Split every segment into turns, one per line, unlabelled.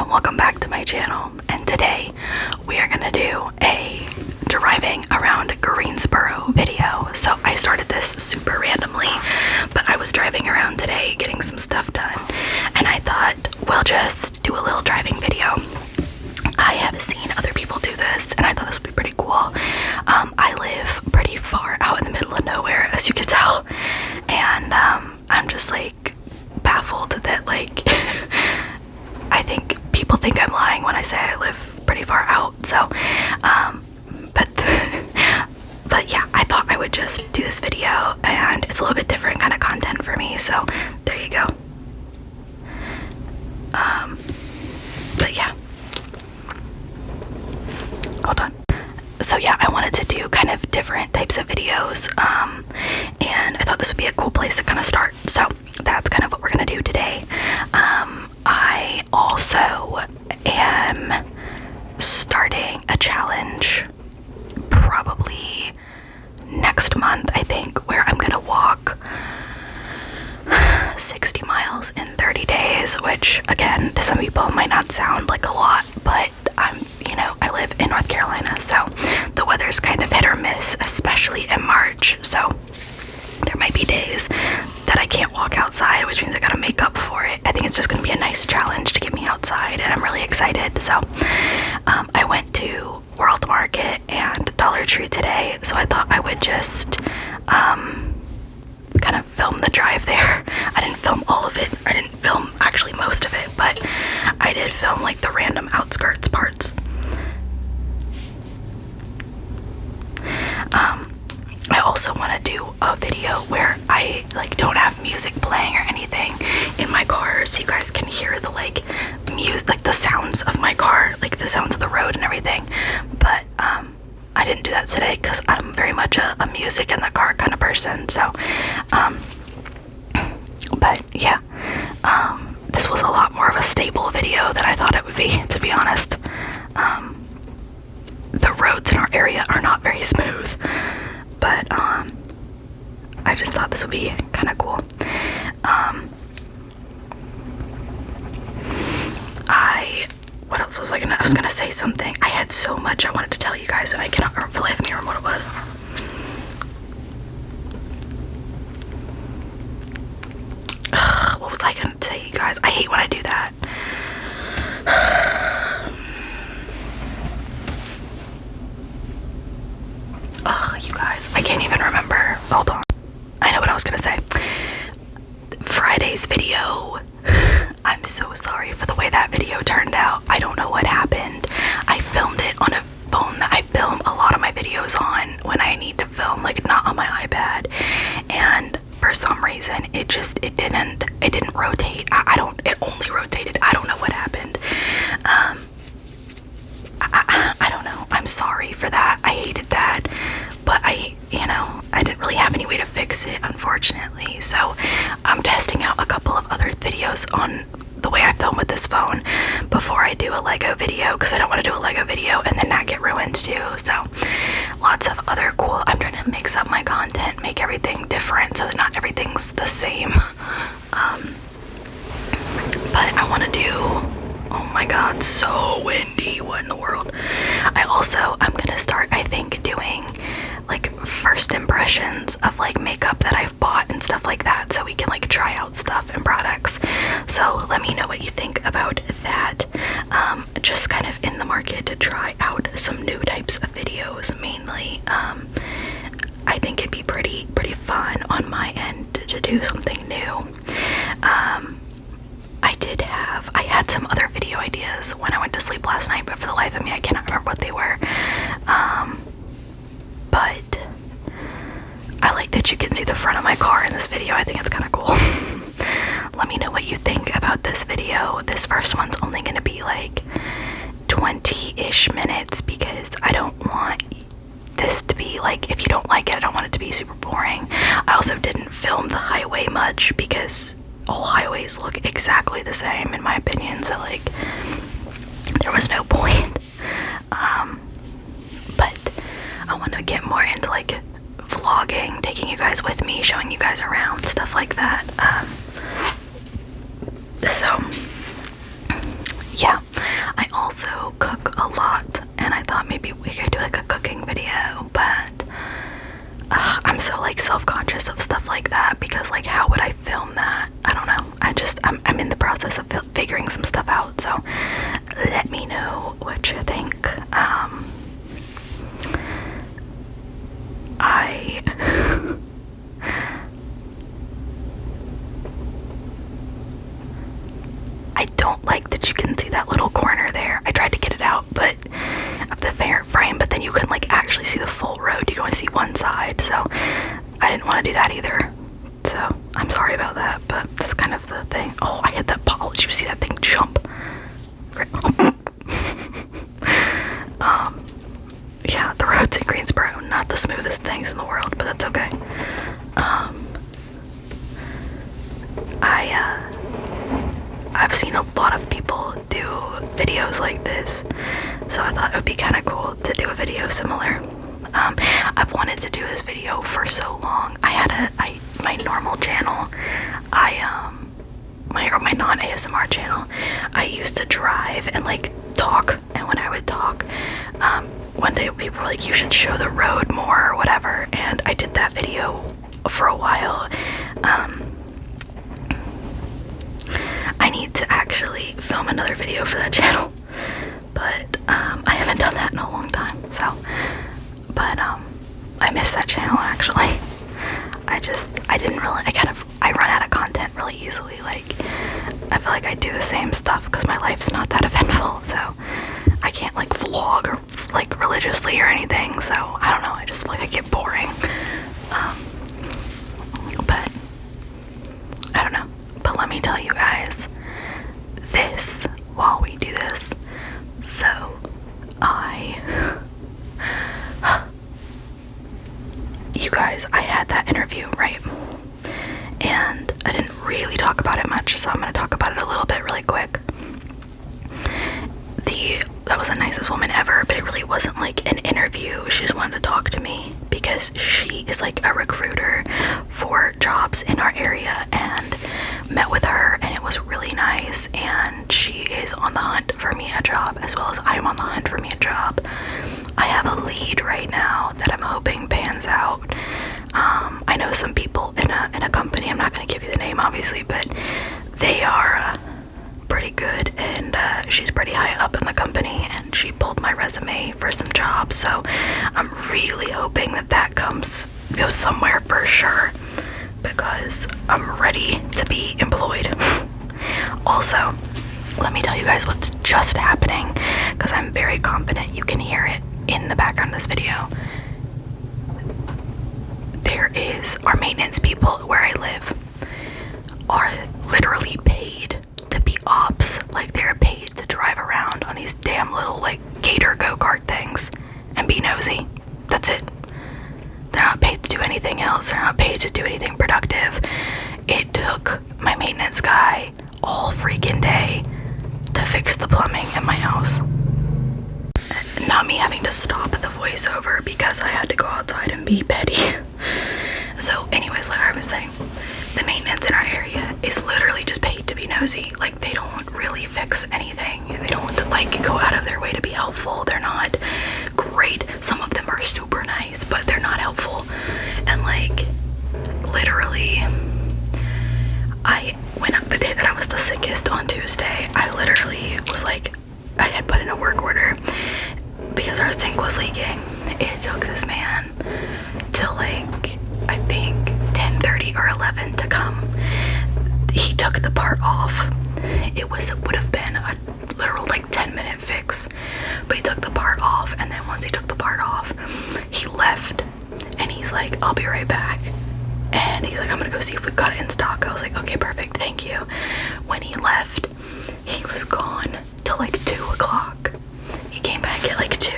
welcome back to my channel, and today we are gonna do a driving around Greensboro video. So I started this super randomly, but I was driving around today getting some stuff done, and I thought we'll just do a little driving video. I have seen other people do this, and I thought this would be pretty cool. I live pretty far out in the middle of nowhere, as you can tell, and I'm just like baffled that like I think people think I'm lying when I say I live pretty far out. So but yeah, I thought I would just do this video, and it's a little bit different kind of content for me, so there you go. But yeah, hold on. So yeah, I wanted to do kind of different types of videos, and I thought this would be a cool place to kind of start. So that's kind of what we're gonna do today. I also am starting a challenge probably next month, I think, where I'm gonna walk 60 miles in 30 days, which again to some people might not sound like a lot, but I live in North Carolina, so the weather's kind of hit or miss, especially in March. So there might be days that I can't walk outside, which means I gotta make up for it. I think it's just gonna be a nice challenge to get me outside, and I'm really excited. So I went to World Market and Dollar Tree today, so I thought I would just kind of film the drive there. I didn't film all of it. I didn't film actually most of it, but I did film like the random outskirts parts. I also want to do a video where I like don't have music playing or anything in my car, so you guys can hear the like music, like the sounds of my car, like the sounds of the road and everything. But I didn't do that today because I'm very much a music in the car kind of person. So but yeah, this was a lot more of a stable video than I thought it would be, to be honest. The roads in our area are not very smooth, but I just thought this would be kind of cool. What else was I was gonna say something. I had so much I wanted to tell you guys, and I cannot for the life of me remember what it was. What was I gonna say, you guys? I hate when I do that. You guys, I can't even remember. Hold on. I know what I was gonna say. Friday's video. I'm so sorry for the way that video turned out. I don't know what happened. I filmed it on a phone that I film a lot of my videos on when I need to film, like not on my iPad. And for some reason, it didn't rotate. It only rotated. I don't know what happened. I don't know. I'm sorry for that. I hated that. But I didn't really have any way to fix it, unfortunately. So I'm testing out a couple of other videos on the way I film with this phone before I do a Lego video, because I don't want to do a Lego video and then that get ruined too. So lots of other cool, I'm trying to mix up my content, make everything different so that not everything's the same. But I want to do, oh my god, so windy, what in the world. I'm gonna start, I think, doing like first impressions of like makeup that I've bought and stuff like that, so we can like try out stuff and products. So let me know what you think about that. Just kind of in the market to try out some new types of videos mainly. I think it'd be pretty fun on my end to do something new. I had some other video ideas when I went to sleep last night, but for the life of me I cannot remember what they were. But I like that you can see the front of my car in this video. I think it's kind of cool. Let me know what you think about this video. This first one's only going to be like 20-ish minutes because I don't want this to be like, if you don't like it, I don't want it to be super boring. I also didn't film the highway much because all highways look exactly the same in my opinion, so like there was no point. But I want to get more into like vlogging, taking you guys with me, showing you guys around, stuff like that. So yeah, also cook a lot, and I thought maybe we could do like a cooking video, but I'm so like self-conscious of stuff like that because like how would I film that? I don't know. I'm in the process of figuring some stuff out, so let me know what you think. I don't like that you can see that little corner there. I tried to get it out, but of the frame, but then you couldn't like actually see the full road. You can only see one side, so I didn't want to do that either. So I'm sorry about that, but that's kind of the thing. Oh, I hit that ball. Did you see that thing jump? Great. Yeah, the roads in Greensboro, not the smoothest things in the world, but that's okay. I've seen a lot of people do videos like this, so I thought it would be kind of cool to do a video similar. I've wanted to do this video for so long. I had my normal channel, my non-ASMR channel, I used to drive and like talk, and when I would talk, one day people were like, you should show the road more or whatever, and I did that video for a while. I need to actually film another video for that channel, but I haven't done that in a long time, so, but I miss that channel actually. I run out of content really easily. Like, I feel like I do the same stuff because my life's not that eventful, so I can't like vlog or like religiously or anything, so I don't know, I just feel like I get boring. But I don't know. But let me tell you guys this while we do this. So you guys, I had that interview, right? And I didn't really talk about it much, so I'm going to talk about it a little bit really quick. That was the nicest woman ever, but it really wasn't like an interview. She just wanted to talk to me because she is like a recruiter for jobs in our area, and met with her and it was really nice, and she is on the hunt for me a job as well as I'm on the hunt for me a job. I have a lead right now that I'm hoping pans out. I know some people in a company, I'm not going to give you the name obviously, but they are pretty good, and she's pretty high up in the company, and she pulled my resume for some jobs, so I'm really hoping that goes somewhere for sure, because I'm ready to be employed. Also, let me tell you guys what's just happening, because I'm very confident you can hear it in the background of this video. There is, our maintenance people where I live are literally paid to be ops. Like, they're paid to drive around on these damn little like gator go-kart things and be nosy. That's it. They're not paid to do anything else. They're not paid to do anything productive. It took my maintenance guy all freaking day to fix the plumbing in my house. Not me having to stop the voiceover because I had to go outside and be petty. So anyways, like I was saying, the maintenance in our area is literally just paid to be nosy. Like, they don't really fix anything. They don't like go out of their way to be helpful. They're not great. Some of them are super nice, but they're not helpful. And like, literally, the day that I was the sickest on Tuesday, I literally was like, I had put in a work order because our sink was leaking. It took this man till like, I think 10:30 or 11 to come. He took the part off. It would have been a literal like 10-minute fix, but he took the part off, and then once he took the part off, he left, and he's like, I'll be right back. And he's like, I'm gonna go see if we've got it in stock. I was like, okay, perfect, thank you. When he left, he was gone till like 2 o'clock. He came back at like 2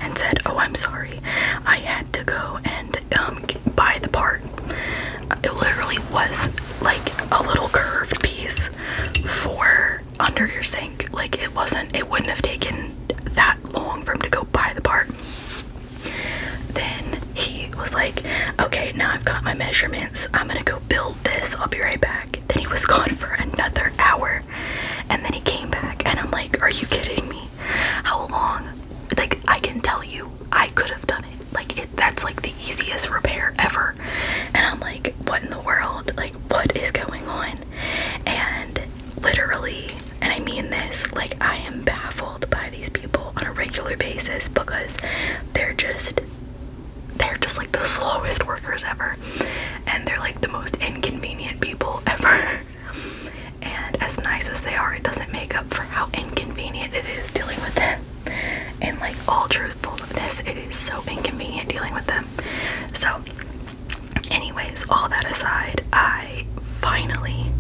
and said, oh, I'm sorry, I had to go and buy the part. It literally was like a little curved piece for under your sink. Like, it wouldn't have taken that long for him to go buy the part. Then he was like, okay, now I've got my measurements, I'm gonna go build this, I'll be right back. Then he was gone for another hour, and then he came back, and I'm like, are you kidding? Anyways, like, I am baffled by these people on a regular basis because they're just like the slowest workers ever, and they're like the most inconvenient people ever. And as nice as they are, it doesn't make up for how inconvenient it is dealing with them. And like, all truthfulness, it is so inconvenient dealing with them. So anyways, all that aside, I finally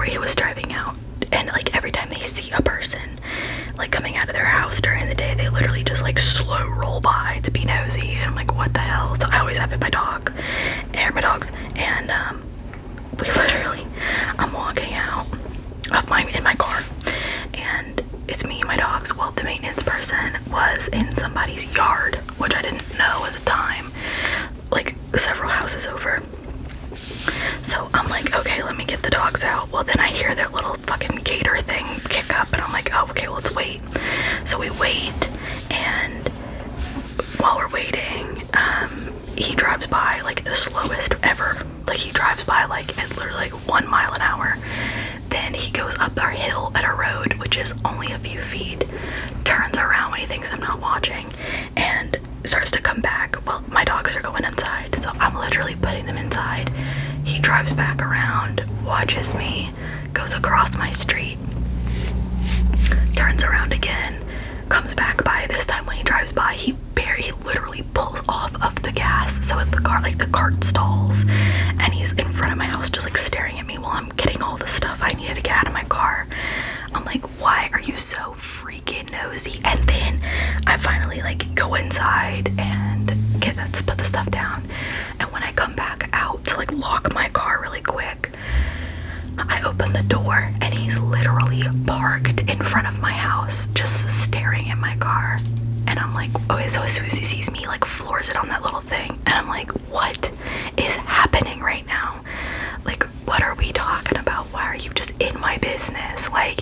he was driving out, and like every time they see a person like coming out of their house during the day, they literally just like slow roll by to be nosy. And I'm like, what the hell? So I always have my dogs, and we literally, I'm walking out of in my car, and it's me and my dogs. Well, the maintenance person was in somebody's yard, which I didn't know at the time, like several houses over. So I'm like, okay, let me get the dogs out. Well, then I hear that little fucking gator thing kick up, and I'm like, oh, okay, well, let's wait. So we wait, and while we're waiting, he drives by like the slowest ever. Like, he drives by like at literally like 1 mile an hour. Then he goes up our hill at a road, which is only a few feet, turns around when he thinks I'm not watching, and starts to come back. Well, my dogs are going inside, so I'm literally putting them inside. He drives back around, watches me, goes across my street, turns around again, comes back by. This time when he drives by, he literally pulls off of the gas, so the cart stalls, and he's in front of my house just like staring at me while I'm getting all the stuff I needed to get out of my car. I'm like, why are you so freaking nosy? And then I finally like go inside and put the stuff down, and when I come back out to like lock my car really quick, I open the door and he's literally parked in front of my house just staring at my car. And I'm like, okay, so as soon as he sees me, like, floors it on that little thing, and I'm like, what is happening right now? Like, what are we talking about? Why are you just in my business? Like,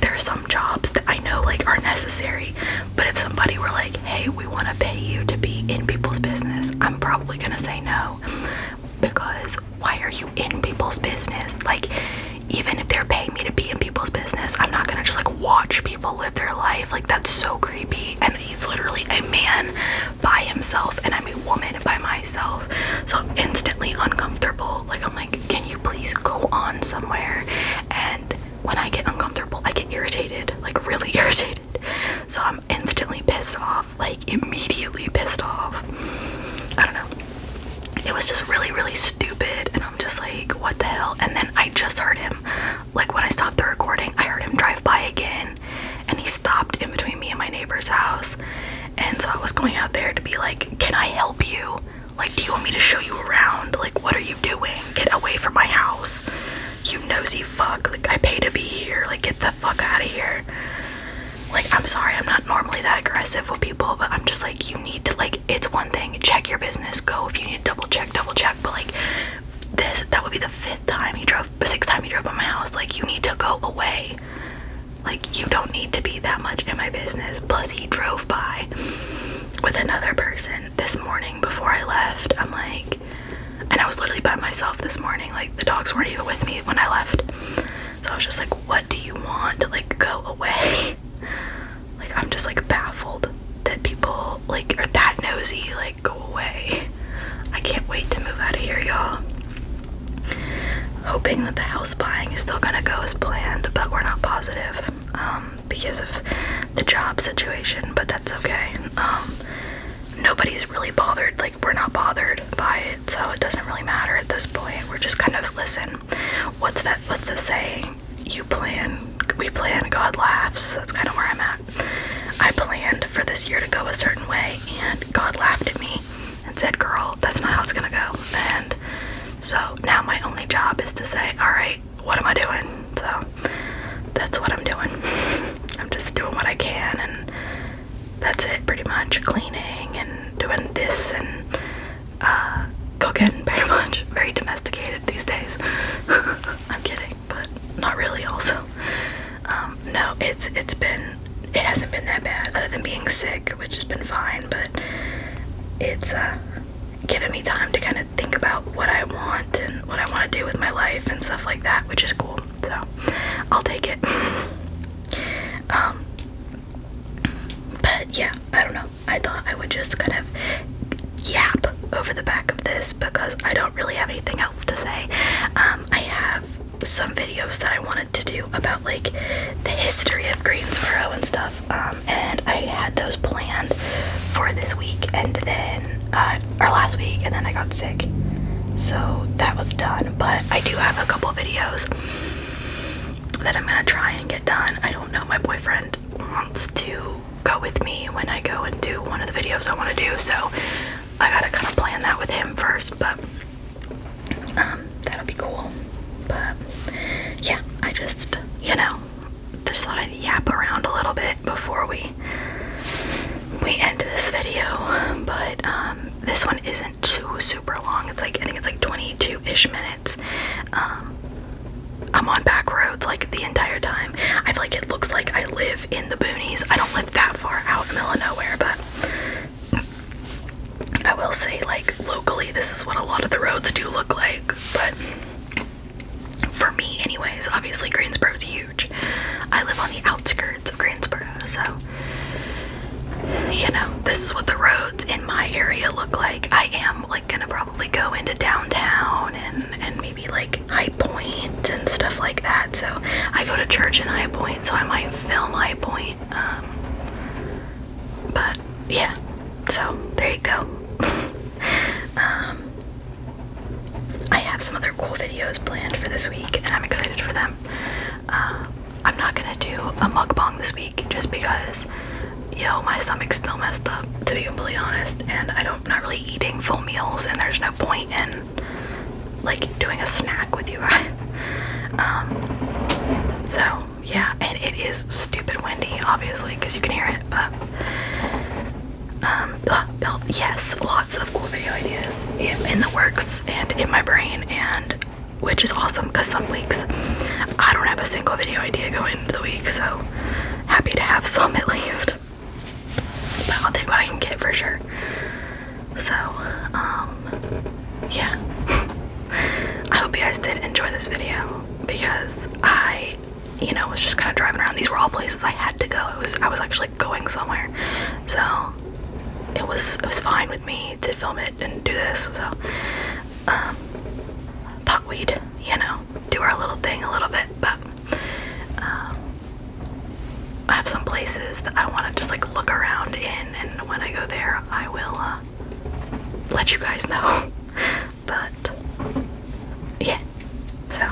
there are some jobs that I know like are necessary, but if somebody were like, hey, we want to pay you to be in people's business, I'm probably gonna say no, because why are you in people's business? Like, even if they're paying me to be in people's business, I'm not gonna just like watch people live their life. Like, that's so creepy. And he's literally a man by himself, and I'm a woman by myself, so I'm instantly uncomfortable. Like, I'm like, can you please go on somewhere? And when I get uncomfortable, I get irritated, like really irritated. So I'm instantly pissed off, like immediately pissed off. I don't know. It was just really, really stupid, and I'm just like, what the hell? And then I just heard him, like when I stopped the recording, I heard him drive by again, and he stopped in between me and my neighbor's house. And so I was going out there to be like, can I help you? Like, do you want me to show you around? Like, what are you doing? Get away from my house, you nosy fuck. Like, I pay to be here. Like, get the fuck out of here. Like, I'm sorry, I'm not normally that aggressive with people, but I'm just like, you need to, like, it's one thing, check your business, go if you need to double check, but like, that would be the sixth time he drove by my house. Like, you need to go away. Like, you don't need to be that much in my business. Plus, he drove by with another person this morning before I left. I'm like, and I was literally by myself this morning, like, the dogs weren't even with me when I left. So I was just like, what do you want? Like, go away. Like, I'm just like baffled that people like are that nosy. Like, go away. I can't wait to move out of here, y'all. Hoping that the house buying is still gonna go as planned, but we're not positive because of the job situation, but that's okay. Nobody's really bothered. Like, we're not bothered by it, so it doesn't really matter at this point. We're just kind of, listen, what's the saying? We plan, God laughs. That's kind of where I'm at. I planned for this year to go a certain way, and God laughed at me and said, girl, that's not how it's gonna go. And so now my only job is to say, all right, what am I doing? So that's what I'm doing. I'm just doing what I can, and that's it, pretty much. Cleaning and doing this and cooking, pretty much. Very domesticated these days. I'm kidding, but not really also. No, it hasn't been that bad, other than being sick, which has been fine, but it's given me time to kind of think about what I want and what I want to do with my life and stuff like that, which is cool. So I'll take it. for the back of this because I don't really have anything else to say. I have some videos that I wanted to do about like the history of Greensboro and stuff, and I had those planned for this week, and then or last week, and then I got sick, so that was done. But I do have a couple videos that I'm gonna try and get done. I don't know, my boyfriend wants to go with me when I go and do one of the videos I want to do, so I gotta kind of plan that with him first, but that'll be cool. But yeah, I just, you know, just thought I'd yap around a little bit before we end this video. But this one isn't too super long. It's like, I think it's like 22-ish minutes. I'm on back roads like the entire time. I feel like it looks like I live in the boonies. I don't live that far out in the middle of nowhere, but I will say, like, locally this is what a lot of the roads do look like. But for me anyways, obviously Greensboro's huge. I live on the outskirts of Greensboro, so you know, this is what the roads in my area look like. I am like gonna probably go into downtown and maybe like High Point and stuff like that. So I go to church in High Point, so I might film High Point. But yeah, so there you go. I have some other cool videos planned for this week, and I'm excited for them. I'm not gonna do a mukbang this week just because, yo, my stomach's still messed up, to be completely honest, and I'm not really eating full meals, and there's no point in like doing a snack with you guys. So yeah, and it is stupid windy, obviously, because you can hear it, but yes, lots of cool video ideas in the works and in my brain, and which is awesome because some weeks I don't have a single video idea going into the week, so happy to have some at least. But I'll take what I can get for sure. So, yeah. I hope you guys did enjoy this video because I, you know, was just kind of driving around. These were all places I had to go. I was actually going somewhere, so it was fine with me to film it and do this. So, thought we'd, you know, do our little thing a little bit, but I have some places that I want to just like look around in, and when I go there I will let you guys know. But yeah, so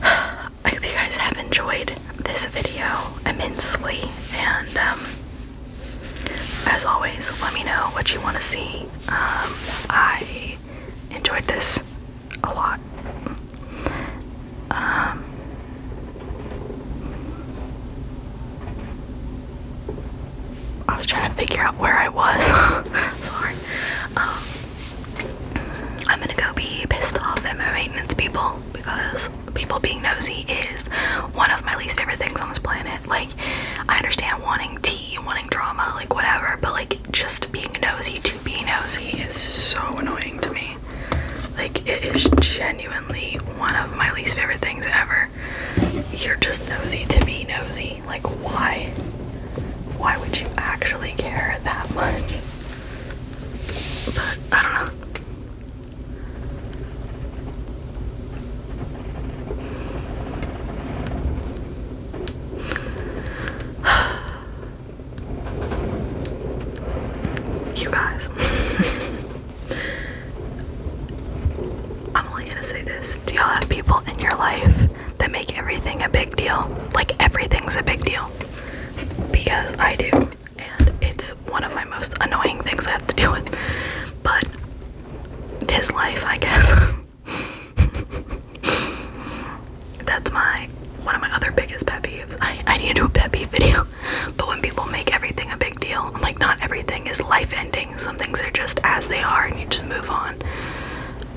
I hope you guys have enjoyed this video immensely, and as always, let me know what you want to see. I enjoyed this a lot. I was trying to figure out where I was. Sorry. I'm gonna go be pissed off at my maintenance people because people being nosy is one of my least favorite things on this planet. Like, I understand wanting tea, wanting drama, like whatever, but like just being nosy to be nosy is so annoying to me. Like, it is genuinely one of my least favorite things ever. You're just nosy to be nosy. Like, why? Why would you actually care that much? But I don't know. You guys. I'm only gonna say this. Do y'all have people in your life that make everything a big deal? Like, everything's a big deal. Because I do, and it's one of my most annoying things I have to deal with, but his life, I guess. That's one of my other biggest pet peeves. I need to do a pet peeve video, but when people make everything a big deal, I'm like, not everything is life ending. Some things are just as they are and you just move on.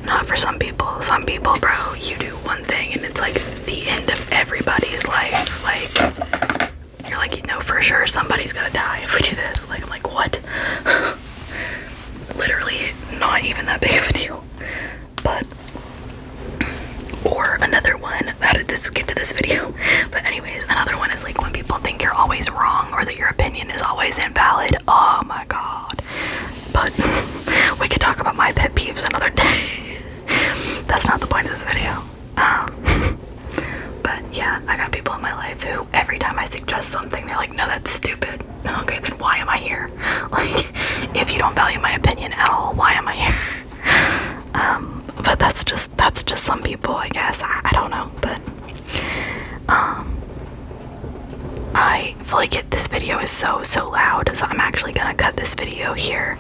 Not for some people. Some people, bro, you do one thing and it's like the end of everybody's life. Like, you're like, you know, for sure somebody's gonna die if we do this. Like, I'm like, what? Literally not even that big of a deal. But, or another one, how did this get to this video? But anyways, another one is like when people think you're always wrong or that your opinion is always invalid. Oh my god. But we could talk video. But yeah, I got people in my life who every time I suggest something, they're like, no, that's stupid. Okay, then why am I here? Like, if you don't value my opinion at all, why am I here? But that's just some people, I guess. I don't know, but I feel like this video is so loud, so I'm actually gonna cut this video here.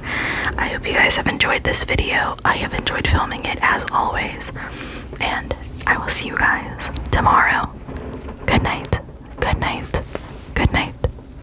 I hope you guys have enjoyed this video. I have enjoyed filming it as always, and I will see you guys tomorrow.